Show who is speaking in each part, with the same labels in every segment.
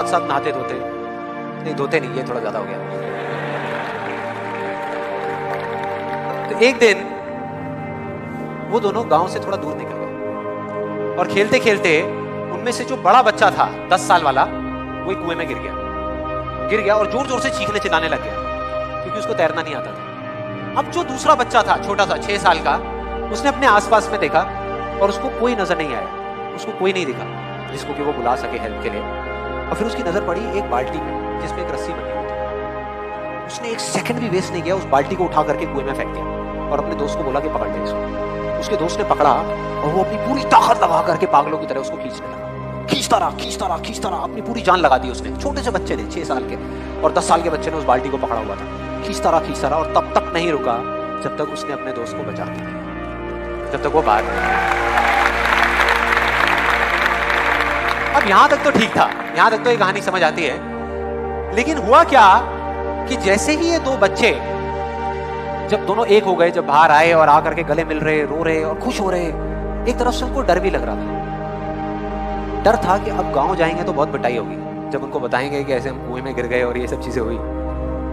Speaker 1: साथ नहाते धोते नहीं, धोते नहीं, ये थोड़ा ज्यादा हो गया। तो एक दिन वो दोनों गांव से थोड़ा दूर निकल गए और खेलते खेलते उनमें से जो बड़ा बच्चा था 10 साल वाला, वो एक कुएं में गिर गया और जोर जोर से चीखने चिल्लाने लग गया क्योंकि उसको तैरना नहीं आता था। अब जो दूसरा बच्चा था छोटा सा 6 साल का, उसने अपने आसपास में देखा और उसको कोई नजर नहीं आया, उसको कोई नहीं दिखा जिसको कि वो बुला सके हेल्प के लिए। और फिर उसकी नजर पड़ी एक बाल्टी में जिसमें एक रस्सी बनी हुई थी। उसने एक सेकंड भी वेस्ट नहीं किया, उस बाल्टी को उठा करके कुएं में फेंक दिया और अपने दोस्त को बोला कि पकड़ ले इसको। उसके दोस्त ने पकड़ा और वो अपनी पूरी ताकत लगा करके पागलों की तरह उसको खींचने लगा। खींचता रहा, अपनी पूरी जान लगा दी उसने। छोटे से बच्चे थे 6 साल के, और 10 साल के बच्चे ने उस बाल्टी को पकड़ा हुआ था। खींचता रहा और तब तक नहीं रुका जब तक उसने अपने दोस्त को बचा दिया, जब तक वो बाहर। अब यहां तक तो ठीक था, यहां तक तो ये कहानी समझ आती है। लेकिन हुआ क्या कि जैसे ही ये दो बच्चे जब दोनों एक हो गए, जब बाहर आए और आकर के गले मिल रहे, रो रहे और खुश हो रहे, एक तरफ से उनको डर भी लग रहा था। डर था कि अब गांव जाएंगे तो बहुत पिटाई होगी जब उनको बताएंगे कि ऐसे हम कुएं में गिर गए और ये सब चीजें हुई।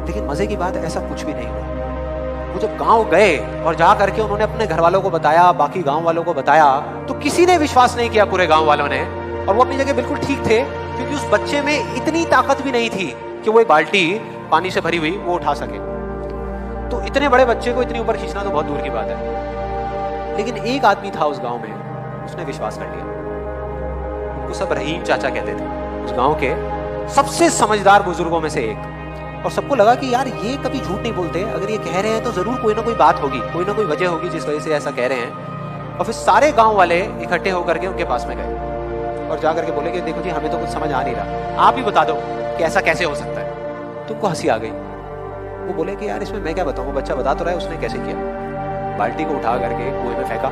Speaker 1: लेकिन मजे की बात है, ऐसा कुछ भी नहीं हुआ। वो जब गांव गए और जा करके उन्होंने अपने घर वालों को बताया, बाकी गांव वालों को बताया, तो किसी ने विश्वास नहीं किया, पूरे गांव वालों ने। और वो अपनी जगह बिल्कुल ठीक थे क्योंकि उस बच्चे में इतनी ताकत भी नहीं थी कि वो एक बाल्टी पानी से भरी हुई वो उठा सके। तो इतने बड़े बच्चे को इतनी ऊपर खींचना तो बहुत दूर की बात है। लेकिन एक आदमी था उस गांव में, उसने विश्वास कर लिया। उनको सब रहीम चाचा कहते थे, उस गांव के सबसे समझदार बुजुर्गों में से एक। और सबको लगा कि यार ये कभी झूठ नहीं बोलते, अगर ये कह रहे हैं तो जरूर कोई ना कोई बात होगी, कोई ना कोई वजह होगी जिस वजह से ऐसा कह रहे हैं। और फिर सारे गांव वाले इकट्ठे होकर के उनके पास में गए और जाकर के बोले कि देखो जी, हमें तो कुछ समझ आ नहीं रहा, आप ही बता दो कि ऐसा कैसे हो सकता है। तुमको हंसी आ गई। वो बोले कि यार इसमें मैं क्या बताऊं, वो बच्चा बता तो रहा है उसने कैसे किया। बाल्टी को उठा करके कुएं में फेंका,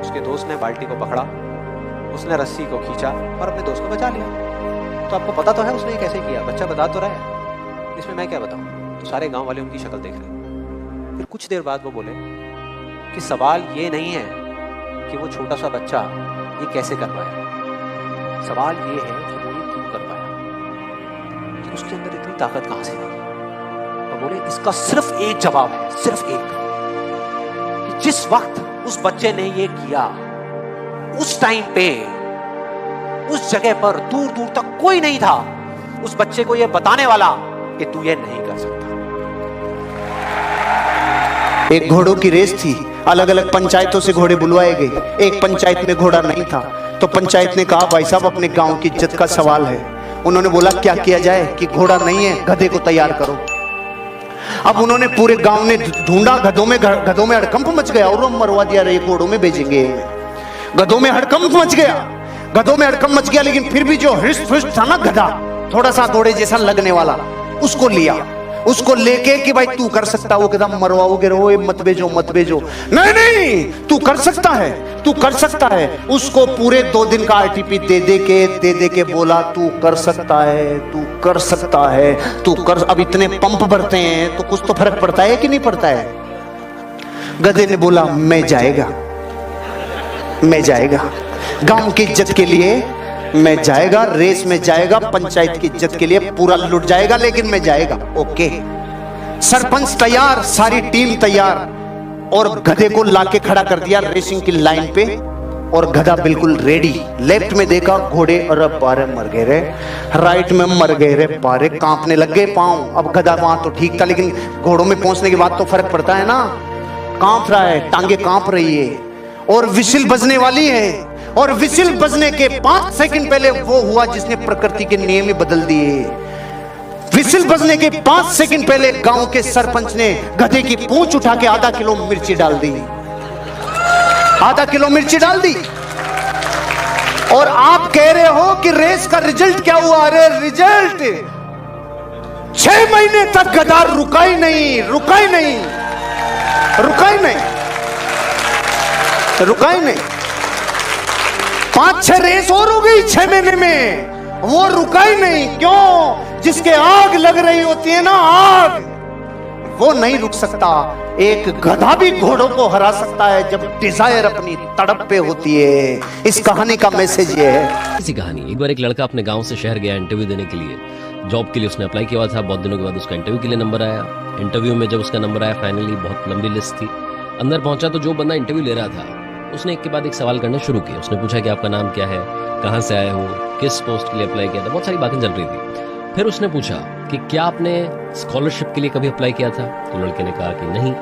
Speaker 1: उसके दोस्त ने बाल्टी को पकड़ा, उसने रस्सी को खींचा और अपने दोस्त को बचा लिया। तो आपको पता तो है उसने कैसे किया, बच्चा बता तो रहा है, इसमें मैं क्या बताऊं। तो सारे गांव वाले उनकी शक्ल देख रहे। फिर कुछ देर बाद वो बोले कि सवाल ये नहीं है कि वो छोटा सा बच्चा ये कैसे कर पाया, सवाल ये है कि वो ये क्यों कर पाया, कि उसके अंदर इतनी ताकत कहां से आई। और बोले इसका सिर्फ एक जवाब है, सिर्फ एक, कि जिस वक्त उस बच्चे ने ये किया, उस टाइम पे उस जगह पर दूर दूर तक कोई नहीं था उस बच्चे को ये बताने वाला कि तू ये नहीं कर सकता।
Speaker 2: एक घोड़ों की रेस थी, अलग अलग पंचायतों से घोड़े बुलवाए गए। एक पंचायत में घोड़ा नहीं था तो पंचायत ने कहा भाई साहब अपने गांव की इज्जत का सवाल है। उन्होंने बोला क्या किया जाए कि घोड़ा नहीं है, गधे को तैयार करो। अब उन्होंने पूरे गांव ने ढूंढा, गधों में हड़कंप मच गया और मरवा दिया, रे घोड़ों में भेजेंगे। गधों में हड़कंप मच गया, लेकिन फिर भी जो हृष्ट पुष्ट था ना गधा, थोड़ा सा घोड़े जैसा लगने वाला, उसको लिया, उसको लेके कि भाई तू कर सकता, वो कहता मरवाओगे, रो मत भेजो। नहीं तू कर सकता है। उसको पूरे 2 दिन का आरटीपी दे के बोला तू कर सकता है। अब इतने पंप भरते हैं तो कुछ तो फर्क पड़ता है कि नहीं पड़ता है। गधे ने बोला मैं जाएगा, गांव की इज्जत के लिए मैं जाएगा, रेस में जाएगा, पंचायत की इज्जत के लिए पूरा लुट जाएगा, लेकिन मैं जाएगा। ओके, सरपंच तैयार, सारी टीम तैयार, और गधे को लाके खड़ा कर दिया रेसिंग की लाइन पे, और गधा बिल्कुल रेडी। लेफ्ट में देखा घोड़े, अरे पारे मर गए रे, राइट में मर गए रे पारे, कांपने लग गए पांव। अब गधा वहां तो ठीक था, लेकिन घोड़ों में पहुंचने के बाद तो फर्क पड़ता है ना, कांप रहा है, टांगे कांप रही है, और विसिल बजने वाली है। और विसिल बजने के 5 सेकंड पहले वो हुआ जिसने प्रकृति के नियम ही बदल दिए। विसिल बजने के 5 सेकंड पहले गांव के सरपंच ने गधे की पूंछ उठा के आधा किलो मिर्ची डाल दी। और आप कह रहे हो कि रेस का रिजल्ट क्या हुआ? अरे रिजल्ट 6 महीने तक गधा रुका ही नहीं। 5-6 रेस और हो गई 6 महीने में, वो रुका ही नहीं। क्यों? जिसके आग लग रही होती है ना, आग, वो नहीं रुक सकता। एक गधा भी घोड़ों को हरा सकता है जब डिजायर अपनी तड़प पे होती है। इस कहानी का मैसेज ये है।
Speaker 3: इसी कहानी, एक बार एक लड़का अपने गांव से शहर गया इंटरव्यू देने के लिए। जॉब के लिए उसने अप्लाई किया था। बहुत दिनों के बाद उसका इंटरव्यू के लिए नंबर आया। इंटरव्यू में जब उसका नंबर आया, फाइनली बहुत लंबी लिस्ट थी। अंदर पहुंचा तो जो बंदा इंटरव्यू ले रहा था उसने एक के बाद एक सवाल करना शुरू किया। उसने पूछा कि आपका नाम क्या है, कहाँ से आए हो, किस पोस्ट के लिए अप्लाई किया था। बहुत सारी बातें चल रही थी। फिर उसने पूछा कि क्या आपने स्कॉलरशिप के लिए कभी अप्लाई किया था। तो लड़के ने कहा कि नहीं।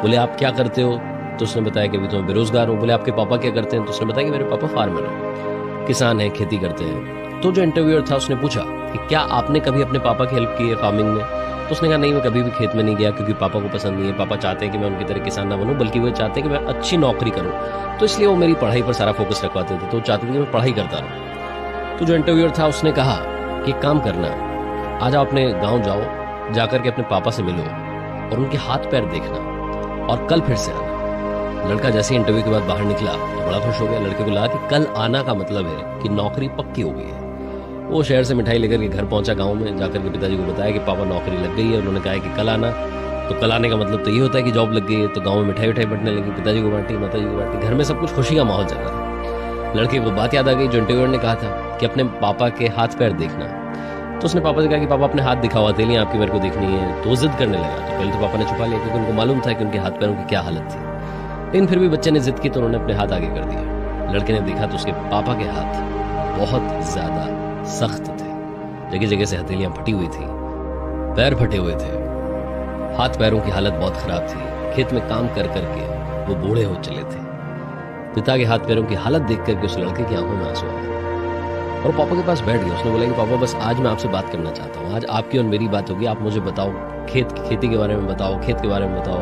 Speaker 3: बोले आप क्या करते हो। तो उसने बताया कि अभी तो मैं बेरोजगार हूँ। बोले आपके पापा क्या करते हैं। तो उसने बताया कि मेरे पापा फार्मर हैं, किसान हैं, खेती करते हैं। तो जो इंटरव्यूअर था उसने पूछा कि क्या आपने कभी अपने पापा की हेल्प की है फार्मिंग में। तो उसने कहा नहीं, मैं कभी भी खेत में नहीं गया क्योंकि पापा को पसंद नहीं है। पापा चाहते हैं कि मैं उनकी तरह किसान ना बनूं, बल्कि वो चाहते हैं कि मैं अच्छी नौकरी करूं। तो इसलिए वो मेरी पढ़ाई पर सारा फोकस रखवाते थे। तो वो चाहते थे कि मैं पढ़ाई करता रहूं। तो जो इंटरव्यूअर था उसने कहा कि एक काम करना, आज आप अपने गाँव जाओ, जाकर के अपने पापा से मिलो और उनके हाथ पैर देखना और कल फिर से आना। लड़का जैसे ही इंटरव्यू के बाद बाहर निकला तो बड़ा खुश हो गया। लड़के को लगा कि कल आना का मतलब है कि नौकरी पक्की हो गई है। वो शहर से मिठाई लेकर के घर पहुंचा। गांव में जाकर के पिताजी को बताया कि पापा नौकरी लग गई है। उन्होंने कहा कि कल आना। तो कल आने का मतलब तो ये होता है कि जॉब लग गई है। तो गांव में मिठाई बंटने लगी। पिताजी को बांटी, माताजी को बांटी। घर में सब कुछ खुशी का माहौल चल रहा था। लड़के को बात याद आ गई जो इंटरव्यूअर ने कहा था कि अपने पापा के हाथ पैर देखना। तो उसने पापा से कहा कि पापा अपने हाथ दिखाओ, हथेलियां आपकी मेरे को देखनी है। तो जिद करने लगा। तो पहले तो पापा ने छुपा लिया क्योंकि उनको मालूम था कि उनके हाथ पैरों की क्या हालत थी। लेकिन फिर भी बच्चे ने जिद की तो उन्होंने अपने हाथ आगे कर दिया। लड़के ने देखा तो उसके पापा के हाथ बहुत ज्यादा सख्त थे। जगह जगह से हथेलियां फटी हुई थी, पैर फटे हुए थे, हाथ पैरों की हालत बहुत खराब थी। खेत में काम कर करके वो बूढ़े हो चले थे। पिता के हाथ पैरों की हालत देख करके उस लड़के की आंखों में आंसू आए और पापा के पास बैठ गया। उसने बोला कि पापा बस आज मैं आपसे बात करना चाहता हूँ। आज आपकी और मेरी बात होगी। आप मुझे बताओ, खेती के बारे में बताओ, खेत के बारे में बताओ,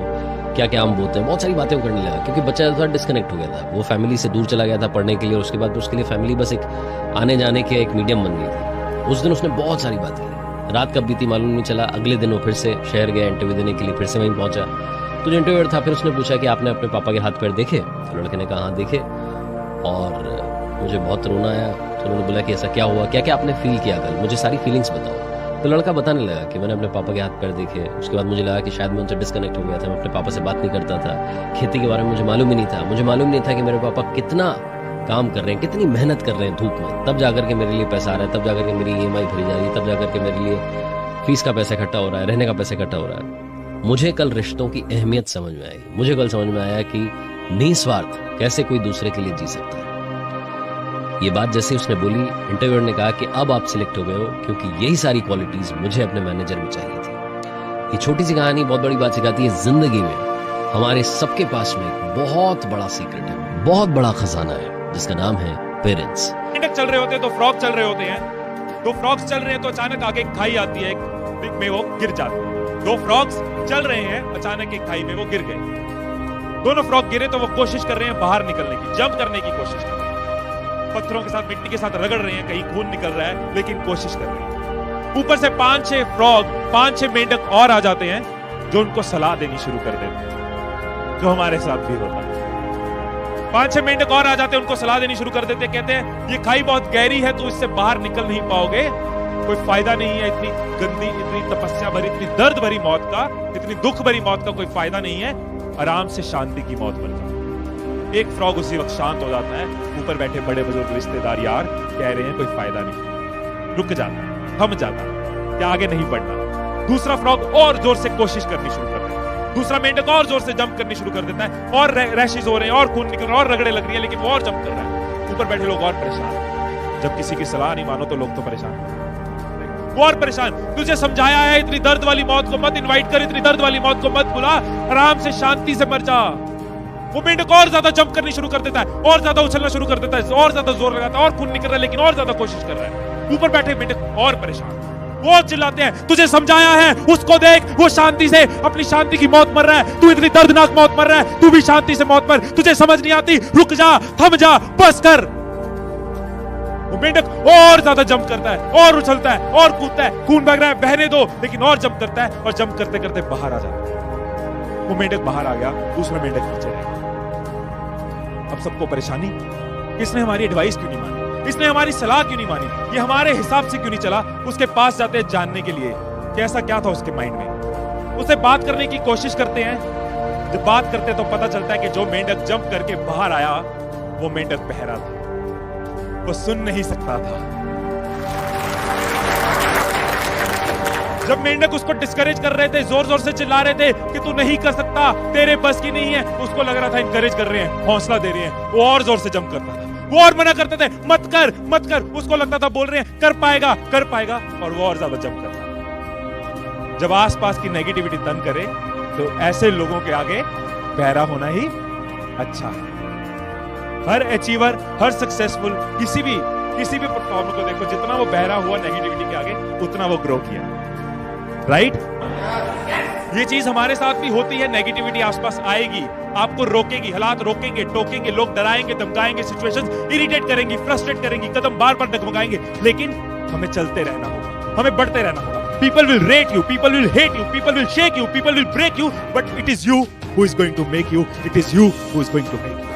Speaker 3: क्या क्या हम बोते हैं। बहुत सारी बातें वो करने लगा क्योंकि बच्चा थोड़ा डिस्कनेक्ट हो गया था। वो फैमिली से दूर चला गया था पढ़ने के लिए और उसके बाद उसके लिए फैमिली बस एक आने जाने के एक मीडियम बन गई थी। उस दिन उसने बहुत सारी बात की। रात कब बीती मालूम नहीं चला। अगले दिन वो फिर से शहर गया इंटरव्यू देने के लिए। फिर से वहीं पहुंचा तो जो इंटरव्यूअर था फिर उसने पूछा कि आपने अपने पापा के हाथ पैर देखे। तो लड़के ने कहा हाँ देखे और मुझे बहुत रोना आया। तो उन्होंने बोला कि ऐसा क्या हुआ, क्या क्या आपने फील किया कल, मुझे सारी फीलिंग्स बताओ। तो लड़का बताने लगा कि मैंने अपने पापा के हाथ पैर देखे। उसके बाद मुझे लगा कि शायद मैं उनसे डिस्कनेक्ट हो गया था। मैं अपने पापा से बात नहीं करता था। खेती के बारे में मुझे मालूम ही नहीं था। मुझे मालूम नहीं था कि मेरे पापा कितना काम कर रहे हैं, कितनी मेहनत कर रहे हैं धूप में। तब जाकर के मेरे लिए पैसा आ रहा है, तब जाकर के मेरी EMI भरी जा रही है, तब जाकर के मेरे लिए फीस का पैसा इकट्ठा हो रहा है, रहने का पैसा इकट्ठा हो रहा है। मुझे कल रिश्तों की अहमियत समझ में आई। मुझे कल समझ में आया कि निस्वार्थ कैसे कोई दूसरे के लिए जी सकता है। ये बात जैसे उसने बोली, इंटरव्यूअर ने कहा कि अब आप सिलेक्ट हो गए हो क्योंकि यही सारी क्वालिटीज मुझे अपने मैनेजर में चाहिए थी। ये छोटी सी कहानी बहुत बड़ी बात सिखाती है। जिंदगी में हमारे सबके पास में एक बहुत बड़ा सीक्रेट है, बहुत बड़ा खजाना है जिसका नाम है पेरेंट्स।
Speaker 4: मेंढक चल रहे होते हैं, 2 फ्रॉग चल रहे होते हैं। 2 फ्रॉग्स चल रहे हैं तो अचानक आगे एक खाई आती है, एक में वो गिर जाते हैं। 2 फ्रॉग्स चल रहे हैं, अचानक एक खाई में वो गिर गए। दोनों फ्रॉग गिरे तो वो कोशिश कर रहे हैं बाहर निकलने की, जंप करने की कोशिश कर रहे हैं। पत्थरों के साथ, मिट्टी के साथ रगड़ रहे हैं, कहीं खून निकल रहा है लेकिन कोशिश कर रहे हैं। ऊपर से 5-6 फ्रॉग, 5-6 मेंढक और आ जाते हैं जो उनको सलाह देनी शुरू कर देते हैं, जो हमारे साथ भी होता है। 5-6 मेंढक और आ जाते हैं, उनको सलाह देनी शुरू कर देते हैं। कहते हैं ये खाई बहुत गहरी है, तो इससे बाहर निकल नहीं पाओगे, कोई फायदा नहीं है। इतनी गंदी, इतनी तपस्या भरी, इतनी दर्द भरी मौत का, इतनी दुख भरी मौत का कोई फायदा नहीं है। आराम से शांति की मौत बन जाओ। एक फ्रॉग उसी वक्त शांत हो जाता है। ऊपर बैठे बड़े बुजुर्ग रिश्तेदार यार कह रहे हैं कोई फायदा नहीं, रुक जाता, थम जाता, क्या आगे नहीं बढ़ना। दूसरा फ्रॉग और जोर से कोशिश करनी शुरू कर देता है। दूसरा मेंढक और जोर से जंप करनी शुरू कर देता है और रैशेस हो रहे हैं और खून निकल रहा है और रगड़े लग रही है, लेकिन वो और जंप कर रहा है। ऊपर बैठे लोग और परेशान। जब किसी की सलाह नहीं मानो तो लोग तो परेशान, वो और परेशान। तुझे समझाया है इतनी दर्द वाली मौत को मत इनवाइट कर, इतनी दर्द वाली मौत को मत बुला, आराम से शांति से मर जा। वो मेंढक और ज्यादा जंप करनी शुरू कर देता है, और ज्यादा उछलना शुरू कर देता है, और ज्यादा जोर लगाता है और खून निकल रहा है, लेकिन और ज्यादा कोशिश कर रहा है। ऊपर बैठे मेंढक और परेशान, वो चिल्लाते हैं तुझे समझाया है, उसको देख, वो शांति से अपनी शांति की मौत मर रहा है, तू इतनी दर्दनाक मौत मर रहा है, तू भी शांति से मौत मर, तुझे समझ नहीं आती, रुक जा, थम जा, बस कर। वो मेंढक और ज्यादा जंप करता है और उछलता है और कूदता है, खून बह रहा है, बहने दो, लेकिन और जंप करता है और जंप करते करते बाहर आ जाता है। वो मेंढक बाहर आ गया, दूसरा मेंढक नीचे रह गया। अब सबको परेशानी, इसने हमारी एडवाइस क्यों नहीं मानी, इसने हमारी सलाह क्यों नहीं मानी, ये हमारे हिसाब से क्यों नहीं चला। उसके पास जाते हैं जानने के लिए कि ऐसा क्या था उसके माइंड में। उससे बात करने की कोशिश करते हैं, जब बात करते तो पता चलता है कि जो मेंढक जंप करके बाहर आया वो मेंढक बहरा था, वो सुन नहीं सकता था। जब मेंढक उसको डिस्करेज कर रहे थे, जोर जोर से चिल्ला रहे थे कि तू नहीं कर सकता, तेरे बस की नहीं है, उसको लग रहा था इनकरेज कर रहे हैं, हौसला दे रहे हैं, वो और जोर से जंप करता था। वो और मना करते थे, मत कर मत कर, उसको लगता था बोल रहे हैं कर पाएगा, और वो और ज्यादा जंप करता। जब आसपास की नेगेटिविटी तंग करे तो ऐसे लोगों के आगे बहरा होना ही अच्छा है। हर अचीवर, हर सक्सेसफुल, किसी भी परफॉर्मर को देखो, जितना वो बहरा हुआ नेगेटिविटी के आगे, उतना वो ग्रो किया। राइट? ये चीज हमारे साथ भी होती है। नेगेटिविटी आसपास आएगी, आपको रोकेगी, हालात रोकेंगे, टोकेंगे, लोग डराएंगे, धमकाएंगे, सिचुएशंस इरिटेट करेंगी, फ्रस्ट्रेट करेंगी, कदम बार बार डगमगाएंगे, लेकिन हमें चलते रहना होगा, हमें बढ़ते रहना होगा। People will rate you, people will hate you, people will shake you, people will break you, but it is you who is going to make you, it is you who is going to make you.